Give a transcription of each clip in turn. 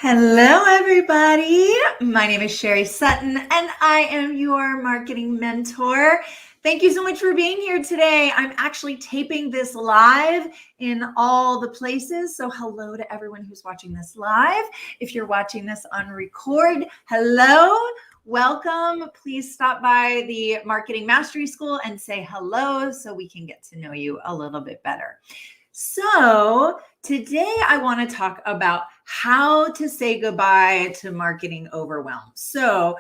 Hello, everybody. My name is Sherry Sutton, and I am your marketing mentor. Thank you so much for being here today. I'm actually taping this live in all the places. So hello to everyone who's watching this live. If you're watching this on record, hello. Welcome. Please stop by the Marketing Mastery School and say hello so we can get to know you a little bit better. So today I want to talk about how to say goodbye to marketing overwhelm. So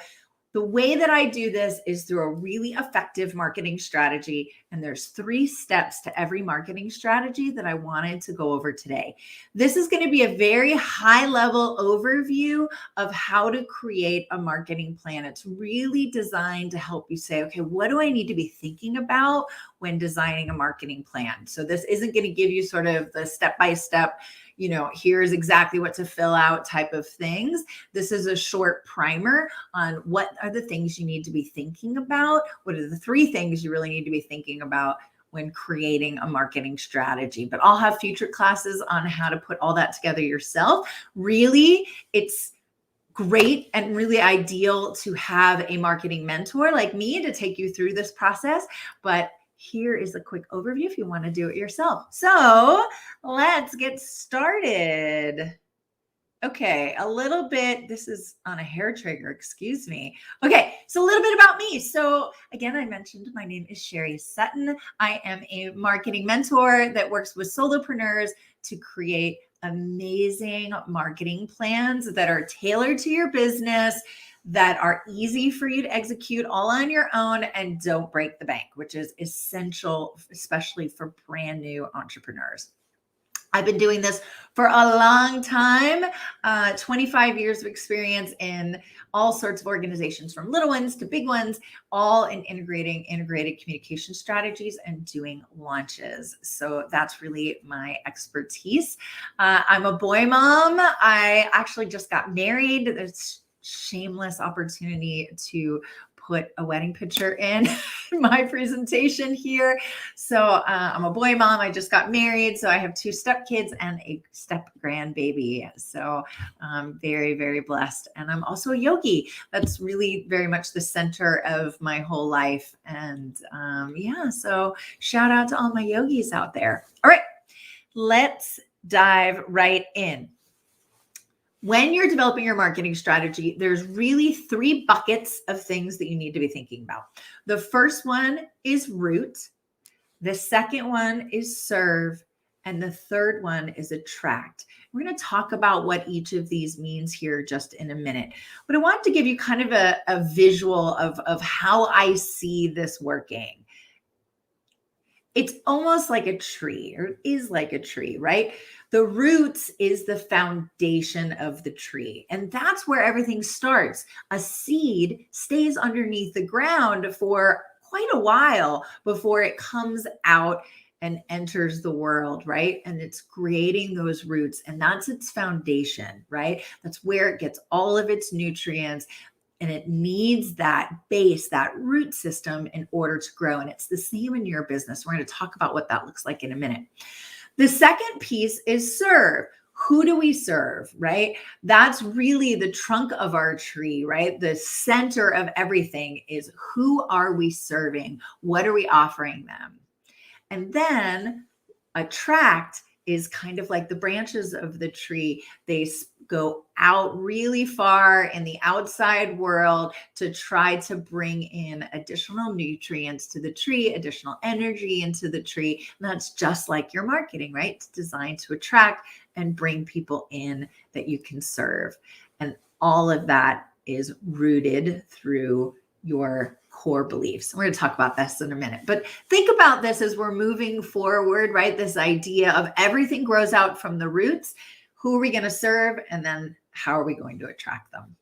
the way that I do this is through a really effective marketing strategy. And there's 3 steps to every marketing strategy that I wanted to go over today. This is going to be a very high level overview of how to create a marketing plan. It's really designed to help you say, okay, what do I need to be thinking about when designing a marketing plan? So this isn't going to give you sort of the step-by-step, here's exactly what to fill out type of things. This is a short primer on what are the things you need to be thinking about. What are the 3 things you really need to be thinking about when creating a marketing strategy? But I'll have future classes on how to put all that together yourself. Really, it's great and really ideal to have a marketing mentor like me to take you through this process. But here is a quick overview if you want to do it yourself. So let's get started. Okay, a little bit, this is on a hair trigger, excuse me. Okay, so a little bit about me. So again, I mentioned my name is Sherry Sutton. I am a marketing mentor that works with solopreneurs to create amazing marketing plans that are tailored to your business, that are easy for you to execute all on your own and don't break the bank, which is essential, especially for brand new entrepreneurs. I've been doing this for a long time, 25 years of experience in all sorts of organizations, from little ones to big ones, all in integrating integrated communication strategies and doing launches. So that's really my expertise. I'm a boy mom. I actually just got married. There's shameless opportunity to put a wedding picture in my presentation here. So I'm a boy mom. I just got married. So I have 2 stepkids and a step grandbaby. So I'm very, very blessed. And I'm also a yogi. That's really very much the center of my whole life. And so shout out to all my yogis out there. All right, let's dive right in. When you're developing your marketing strategy, there's really 3 buckets of things that you need to be thinking about. The first one is root. The second one is serve. And the third one is attract. We're going to talk about what each of these means here just in a minute. But I want to give you kind of a visual of how I see this working. It's almost like a tree, or it is like a tree, right? The roots is the foundation of the tree. And that's where everything starts. A seed stays underneath the ground for quite a while before it comes out and enters the world, right? And it's creating those roots, and that's its foundation, right? That's where it gets all of its nutrients. And it needs that base, that root system in order to grow. And it's the same in your business. We're going to talk about what that looks like in a minute. The second piece is serve. Who do we serve, right? That's really the trunk of our tree, right? The center of everything is, who are we serving? What are we offering them? And then attract is kind of like the branches of the tree. They go out really far in the outside world to try to bring in additional nutrients to the tree, additional energy into the tree. And that's just like your marketing, right? It's designed to attract and bring people in that you can serve. And all of that is rooted through your core beliefs. We're going to talk about this in a minute, but think about this as we're moving forward, right? This idea of everything grows out from the roots. Who are we going to serve? And then how are we going to attract them?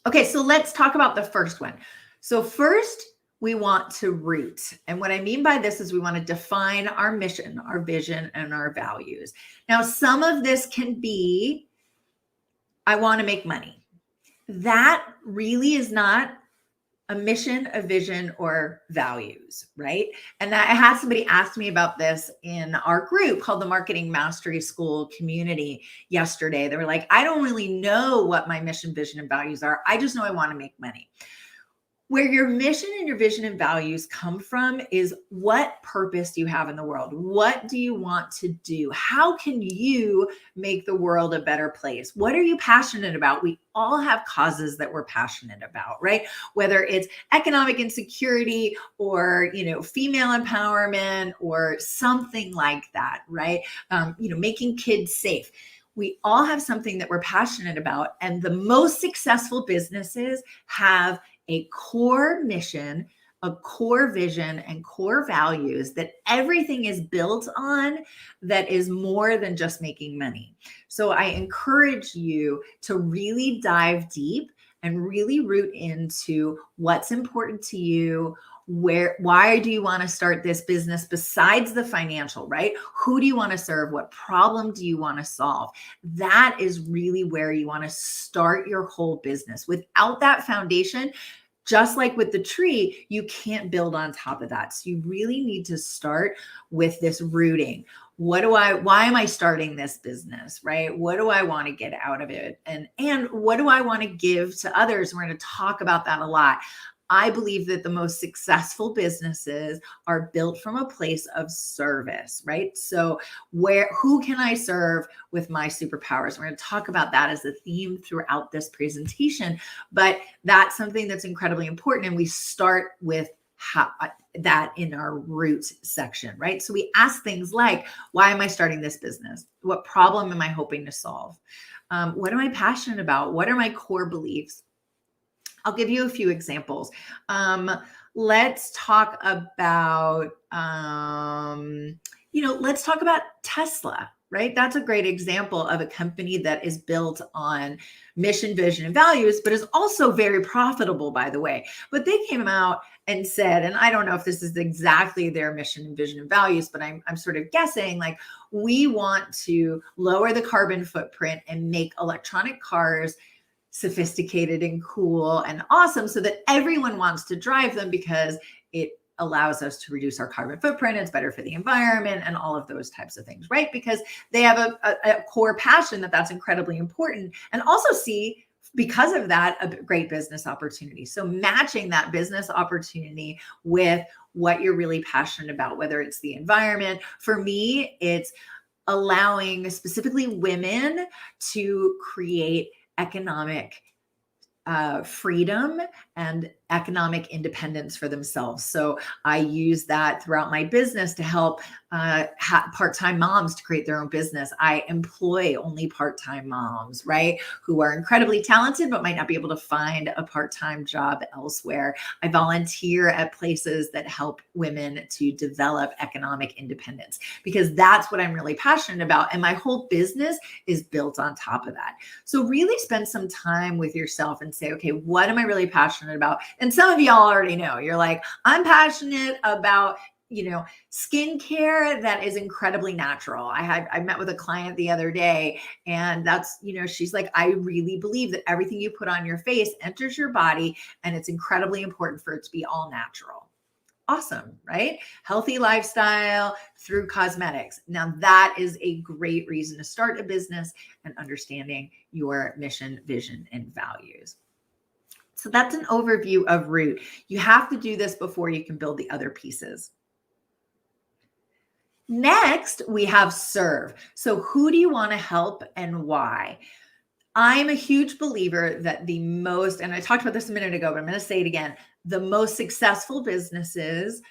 Okay, so let's talk about the first one. So first, we want to root. And what I mean by this is we want to define our mission, our vision, and our values. Now, some of this can be, I want to make money. That really is not a mission, a vision, or values, right? And I had somebody ask me about this in our group called the Marketing Mastery School community yesterday. They were like, I don't really know what my mission, vision, and values are. I just know I want to make money. Where your mission and your vision and values come from is what purpose do you have in the world? What do you want to do? How can you make the world a better place? What are you passionate about? We all have causes that we're passionate about, right? Whether it's economic insecurity or, female empowerment or something like that, right? Making kids safe. We all have something that we're passionate about. And the most successful businesses have a core mission, a core vision, and core values that everything is built on that is more than just making money. So I encourage you to really dive deep and really root into what's important to you. Why do you want to start this business besides the financial, right? Who do you want to serve? What problem do you want to solve? That is really where you want to start your whole business. Without that foundation, just like with the tree, you can't build on top of that. So you really need to start with this rooting. Why am I starting this business, right? What do I want to get out of it? And what do I want to give to others? We're going to talk about that a lot. I believe that the most successful businesses are built from a place of service, right? So who can I serve with my superpowers? We're going to talk about that as a theme throughout this presentation, but that's something that's incredibly important. And we start with that in our roots section, right? So we ask things like, why am I starting this business? What problem am I hoping to solve? What am I passionate about? What are my core beliefs? I'll give you a few examples. Let's talk about, let's talk about Tesla, right? That's a great example of a company that is built on mission, vision, and values, but is also very profitable, by the way. But they came out and said, and I don't know if this is exactly their mission and vision and values, but I'm sort of guessing, like, we want to lower the carbon footprint and make electronic cars sophisticated and cool and awesome so that everyone wants to drive them because it allows us to reduce our carbon footprint. It's better for the environment and all of those types of things, right? Because they have a core passion that's incredibly important, and also see, because of that, a great business opportunity. So matching that business opportunity with what you're really passionate about, whether it's the environment. For me, it's allowing specifically women to create economic freedom and economic independence for themselves. So I use that throughout my business to help part-time moms to create their own business. I employ only part-time moms, right, who are incredibly talented but might not be able to find a part-time job elsewhere. I volunteer at places that help women to develop economic independence because that's what I'm really passionate about. And my whole business is built on top of that. So really spend some time with yourself and say, okay, what am I really passionate about? And some of y'all already know. You're like, I'm passionate about skincare that is incredibly natural. I met with a client the other day, and that's, she's like, I really believe that everything you put on your face enters your body, and it's incredibly important for it to be all natural. Awesome, right? Healthy lifestyle through cosmetics. Now that is a great reason to start a business and understanding your mission, vision, and values. So that's an overview of root. You have to do this before you can build the other pieces. Next, we have serve. So who do you want to help and why? I'm a huge believer that and I talked about this a minute ago, but I'm going to say it again, the most successful businesses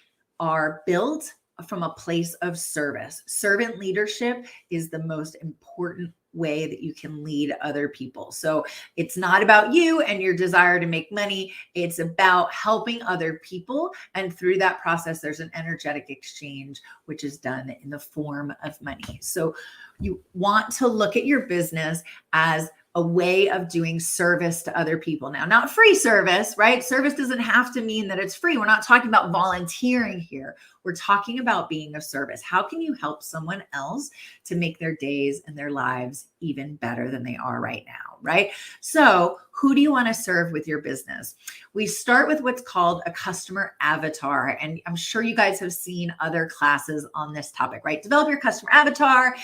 are built from a place of service. Servant leadership is the most important way that you can lead other people. So it's not about you and your desire to make money. It's about helping other people. And through that process, there's an energetic exchange, which is done in the form of money. So you want to look at your business as, a way of doing service to other people. Now, not free service, right? Service doesn't have to mean that it's free. We're not talking about volunteering here. We're talking about being of service. How can you help someone else to make their days and their lives even better than they are right now, right? So who do you want to serve with your business? We start with what's called a customer avatar. And I'm sure you guys have seen other classes on this topic, right? Develop your customer avatar,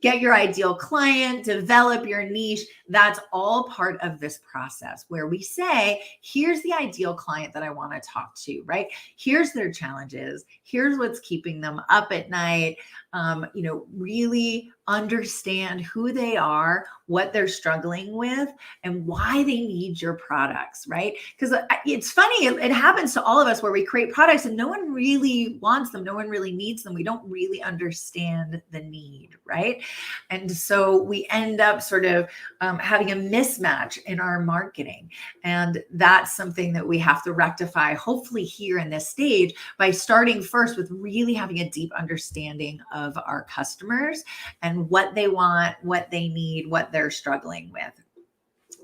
get your ideal client, develop your niche. That's all part of this process where we say, here's the ideal client that I want to talk to, right? Here's their challenges. Here's what's keeping them up at night. Really understand who they are, what they're struggling with, and why they need your products, right? Because it's funny, it happens to all of us where we create products and no one really wants them, no one really needs them. We don't really understand the need, right? And so we end up sort of having a mismatch in our marketing. And that's something that we have to rectify, hopefully here in this stage, by starting first with really having a deep understanding of our customers and what they want, what they need, what they're struggling with.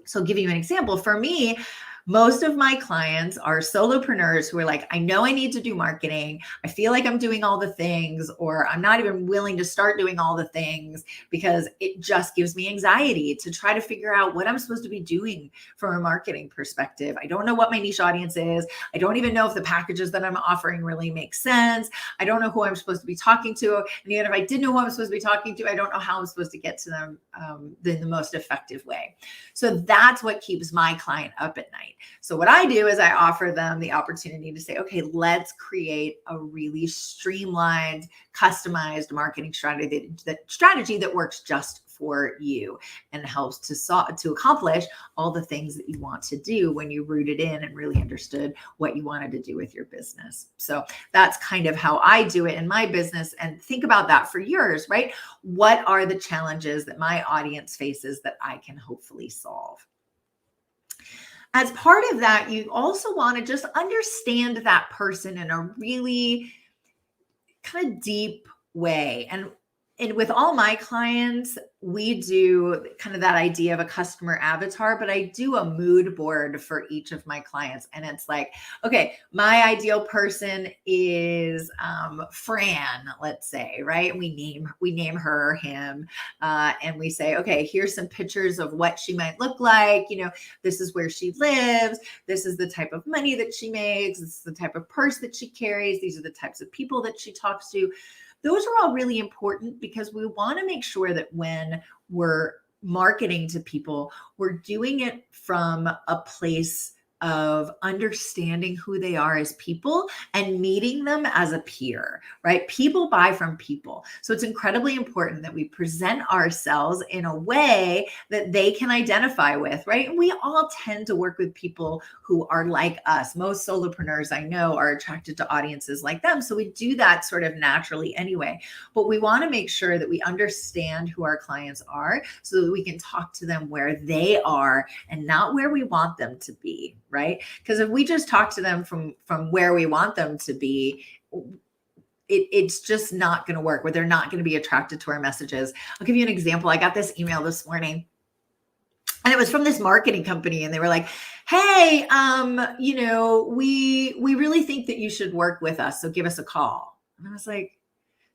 So I'll give you an example. For me, most of my clients are solopreneurs who are like, I know I need to do marketing. I feel like I'm doing all the things, or I'm not even willing to start doing all the things because it just gives me anxiety to try to figure out what I'm supposed to be doing from a marketing perspective. I don't know what my niche audience is. I don't even know if the packages that I'm offering really make sense. I don't know who I'm supposed to be talking to. And even if I did know who I'm supposed to be talking to, I don't know how I'm supposed to get to them in the most effective way. So that's what keeps my client up at night. So what I do is I offer them the opportunity to say, okay, let's create a really streamlined, customized marketing strategy that works just for you and helps to accomplish all the things that you want to do when you rooted in and really understood what you wanted to do with your business. So that's kind of how I do it in my business. And think about that for yours, right? What are the challenges that my audience faces that I can hopefully solve? As part of that, you also want to just understand that person in a really kind of deep way. And with all my clients, we do kind of that idea of a customer avatar, but I do a mood board for each of my clients. And it's like, okay, my ideal person is Fran, let's say, right? We name her or him, and we say, okay, here's some pictures of what she might look like. This is where she lives. This is the type of money that she makes. This is the type of purse that she carries. These are the types of people that she talks to. Those are all really important because we want to make sure that when we're marketing to people, we're doing it from a place of understanding who they are as people and meeting them as a peer, right? People buy from people. So it's incredibly important that we present ourselves in a way that they can identify with, right? And we all tend to work with people who are like us. Most solopreneurs I know are attracted to audiences like them. So we do that sort of naturally anyway. But we want to make sure that we understand who our clients are so that we can talk to them where they are and not where we want them to be, right? Because if we just talk to them from where we want them to be, it's just not going to work, where they're not going to be attracted to our messages. I'll give you an example. I got this email this morning, and it was from this marketing company, and they were like, hey, we really think that you should work with us, so give us a call. And I was like,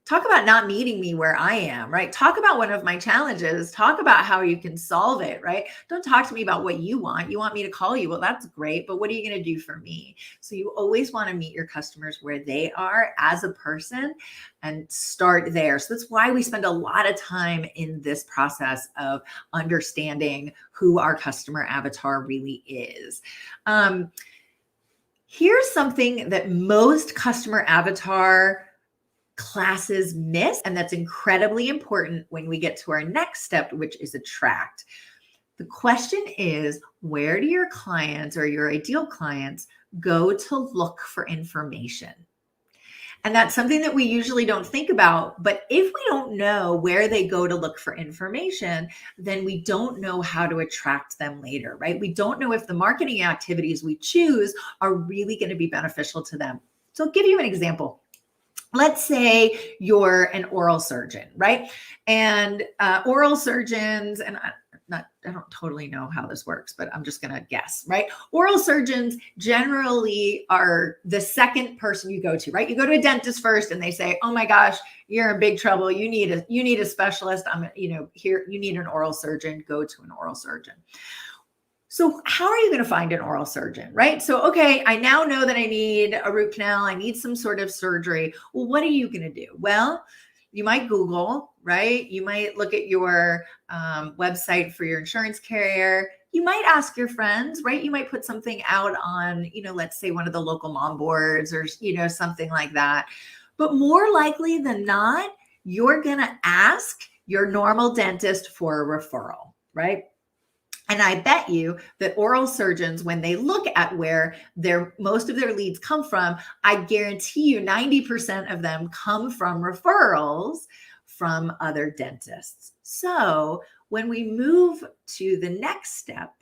talk about not meeting me where I am, right? Talk about one of my challenges. Talk about how you can solve it, right? Don't talk to me about what you want. You want me to call you. Well, that's great, but what are you going to do for me? So you always want to meet your customers where they are as a person and start there. So that's why we spend a lot of time in this process of understanding who our customer avatar really is. Here's something that most customer avatar classes miss, and that's incredibly important when we get to our next step, which is attract. The question is, where do your clients or your ideal clients go to look for information? And that's something that we usually don't think about. But if we don't know where they go to look for information, then we don't know how to attract them later, right? We don't know if the marketing activities we choose are really going to be beneficial to them. So I'll give you an example. Let's say you're an oral surgeon, right? And oral surgeons, and I don't totally know how this works, but I'm just going to guess, right? Oral surgeons generally are the second person you go to, right? You go to a dentist first and they say, oh my gosh, you're in big trouble. You need a specialist. Here, you need an oral surgeon, go to an oral surgeon. So how are you going to find an oral surgeon, right? So, okay, I now know that I need a root canal. I need some sort of surgery. Well, what are you going to do? Well, you might Google, right? You might look at your website for your insurance carrier. You might ask your friends, right? You might put something out on, let's say one of the local mom boards or, something like that. But more likely than not, you're going to ask your normal dentist for a referral, right? And I bet you that oral surgeons, when they look at where most of their leads come from, I guarantee you 90% of them come from referrals from other dentists. So when we move to the next step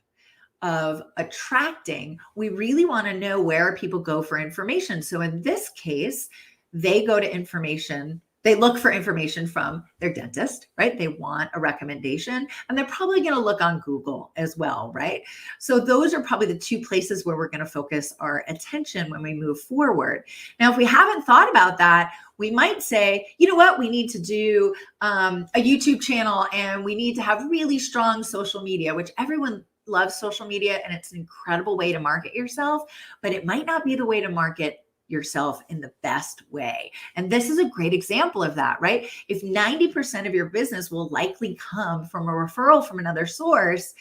of attracting, we really want to know where people go for information. So in this case, they go to information. They look for information from their dentist, right? They want a recommendation, and they're probably going to look on Google as well, right? So those are probably the two places where we're going to focus our attention when we move forward. Now, if we haven't thought about that, we might say, you know what, we need to do a YouTube channel, and we need to have really strong social media, which everyone loves social media, and it's an incredible way to market yourself, but it might not be the way to market yourself in the best way. And this is a great example of that, right? If 90% of your business will likely come from a referral from another source,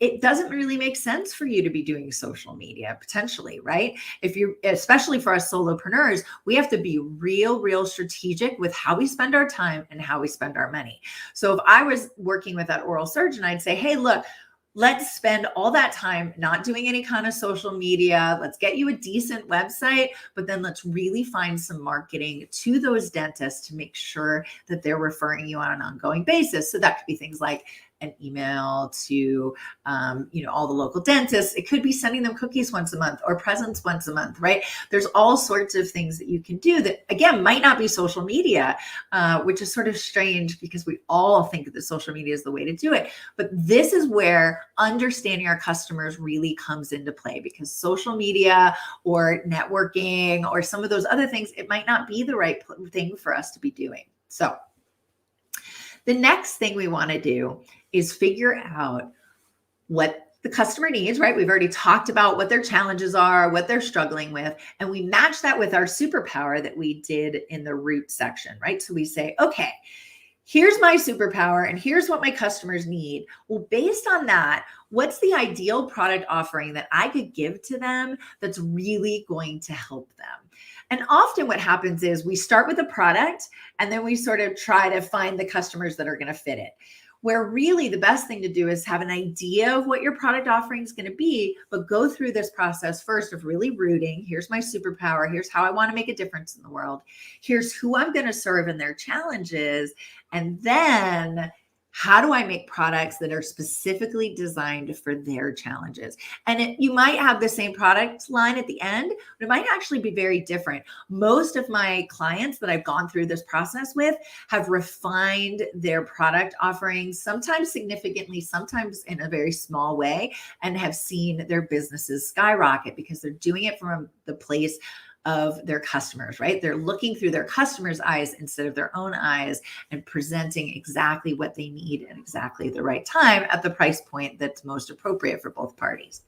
it doesn't really make sense for you to be doing social media potentially, right? Especially for us solopreneurs, we have to be real strategic with how we spend our time and how we spend our money. So if I was working with that oral surgeon, I'd say, hey, look, let's spend all that time not doing any kind of social media. Let's get you a decent website, but then let's really find some marketing to those dentists to make sure that they're referring you on an ongoing basis. So that could be things like an email to, all the local dentists. It could be sending them cookies once a month or presents once a month, right? There's all sorts of things that you can do that, again, might not be social media, which is sort of strange because we all think that social media is the way to do it. But this is where understanding our customers really comes into play, because social media or networking or some of those other things, it might not be the right thing for us to be doing. So the next thing we want to do is figure out what the customer needs, right? We've already talked about what their challenges are, what they're struggling with, and we match that with our superpower that we did in the root section, right? So we say, okay, here's my superpower and here's what my customers need. Well, based on that, what's the ideal product offering that I could give to them that's really going to help them? And often what happens is we start with a product and then we sort of try to find the customers that are going to fit it. Where really the best thing to do is have an idea of what your product offering is going to be, but go through this process first of really rooting. Here's my superpower. Here's how I want to make a difference in the world. Here's who I'm going to serve and their challenges. And then how do I make products that are specifically designed for their challenges? And you might have the same product line at the end, but it might actually be very different. Most of my clients that I've gone through this process with have refined their product offerings, sometimes significantly, sometimes in a very small way, and have seen their businesses skyrocket because they're doing it from the place of their customers, right? They're looking through their customers' eyes instead of their own eyes and presenting exactly what they need at exactly the right time at the price point that's most appropriate for both parties.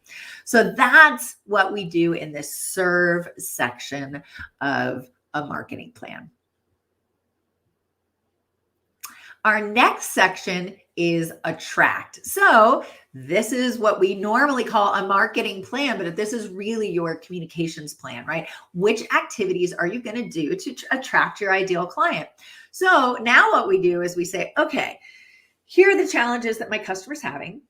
So that's what we do in this serve section of a marketing plan. Our next section is attract. So this is what we normally call a marketing plan, but this is really your communications plan, right? Which activities are you going to do to attract your ideal client? So now what we do is we say, okay, here are the challenges that my customer's having.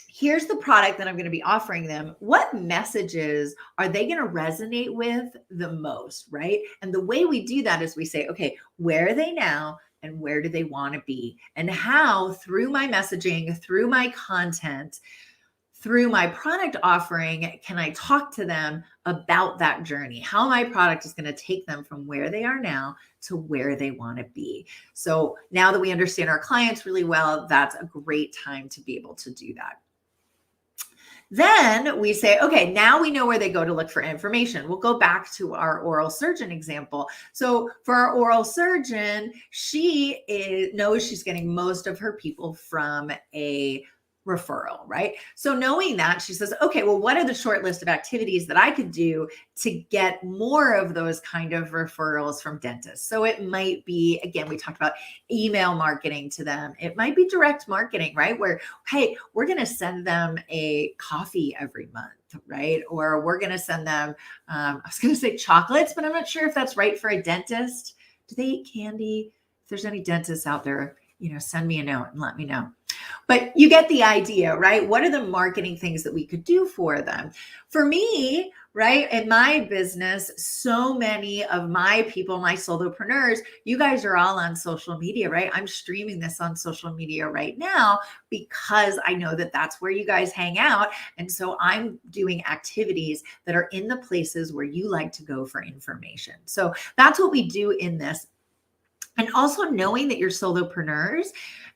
Here's the product that I'm going to be offering them. What messages are they going to resonate with the most, right? And the way we do that is we say, okay, where are they now? And where do they want to be? And how, through my messaging, through my content, through my product offering, can I talk to them about that journey? How my product is going to take them from where they are now to where they want to be. So now that we understand our clients really well, that's a great time to be able to do that. Then we say, okay, now we know where they go to look for information. We'll go back to our oral surgeon example. So for our oral surgeon, she knows she's getting most of her people from a referral, right? So knowing that, she says, okay, well, what are the short list of activities that I could do to get more of those kind of referrals from dentists? So it might be, again, we talked about email marketing to them. It might be direct marketing, right? Where, hey, we're going to send them a coffee every month, right? Or we're going to send them, I was going to say chocolates, but I'm not sure if that's right for a dentist. Do they eat candy? If there's any dentists out there, send me a note and let me know. But you get the idea, right? What are the marketing things that we could do for them? For me, right, in my business, so many of my people, my solopreneurs, you guys are all on social media, right? I'm streaming this on social media right now because I know that that's where you guys hang out. And so I'm doing activities that are in the places where you like to go for information. So that's what we do in this. And also knowing that you're solopreneurs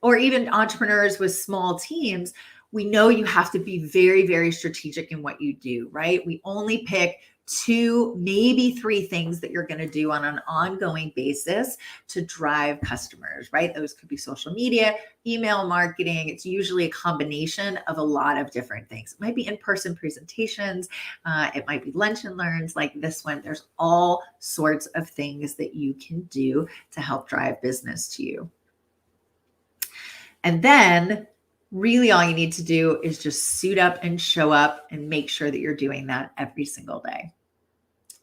or even entrepreneurs with small teams, we know you have to be very, very strategic in what you do, right? We only pick 2, maybe 3 things that you're going to do on an ongoing basis to drive customers, right? Those could be social media, email marketing. It's usually a combination of a lot of different things. It might be in-person presentations. It might be lunch and learns like this one. There's all sorts of things that you can do to help drive business to you. And then really all you need to do is just suit up and show up and make sure that you're doing that every single day.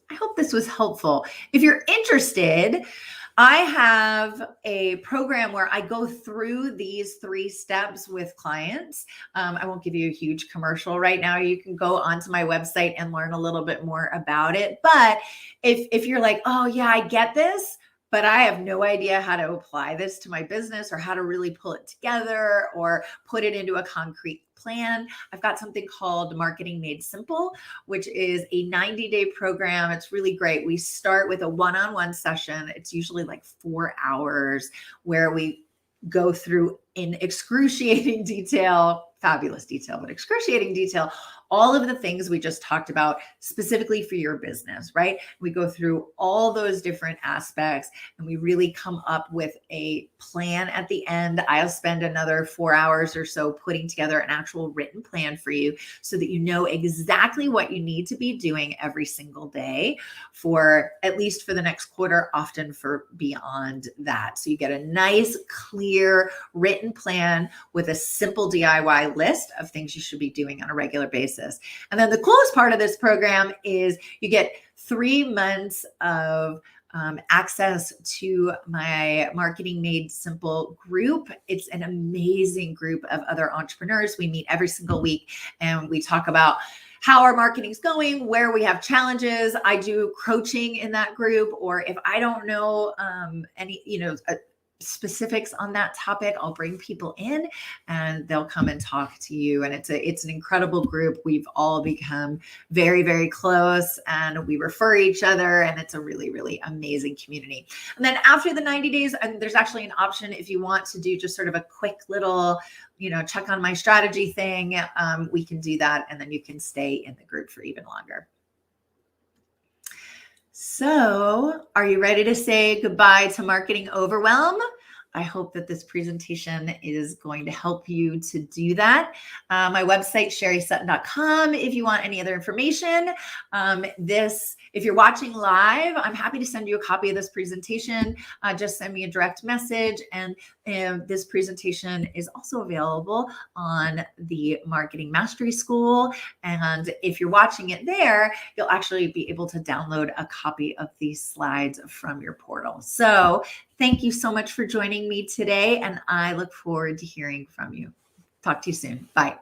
I hope this was helpful. If you're interested, I have a program where I go through these 3 steps with clients. I won't give you a huge commercial right now. You can go onto my website and learn a little bit more about it. But if you're like, oh yeah, I get this, but I have no idea how to apply this to my business or how to really pull it together or put it into a concrete plan, I've got something called Marketing Made Simple, which is a 90-day program. It's really great. We start with a one-on-one session. It's usually like 4 hours where we go through in excruciating detail, fabulous detail, but excruciating detail, all of the things we just talked about specifically for your business, right? We go through all those different aspects and we really come up with a plan at the end. I'll spend another 4 hours or so putting together an actual written plan for you so that you know exactly what you need to be doing every single day for at least for the next quarter, often for beyond that. So you get a nice, clear, written plan with a simple DIY list of things you should be doing on a regular basis. And then the coolest part of this program is you get 3 months of access to my Marketing Made Simple group. It's an amazing group of other entrepreneurs. We meet every single week and we talk about how our marketing is going, where we have challenges. I do coaching in that group, or if I don't know any, specifics on that topic, I'll bring people in and they'll come and talk to you. And it's an incredible group. We've all become very, very close and we refer each other, and it's a really, really amazing community. And then after the 90 days, and there's actually an option if you want to do just sort of a quick little, check on my strategy thing, we can do that. And then you can stay in the group for even longer. So, are you ready to say goodbye to marketing overwhelm? I hope that this presentation is going to help you to do that. My website, sherrysutton.com, if you want any other information. If you're watching live, I'm happy to send you a copy of this presentation. Just send me a direct message. And this presentation is also available on the Marketing Mastery School. And if you're watching it there, you'll actually be able to download a copy of these slides from your portal. So thank you so much for joining me today, and I look forward to hearing from you. Talk to you soon. Bye.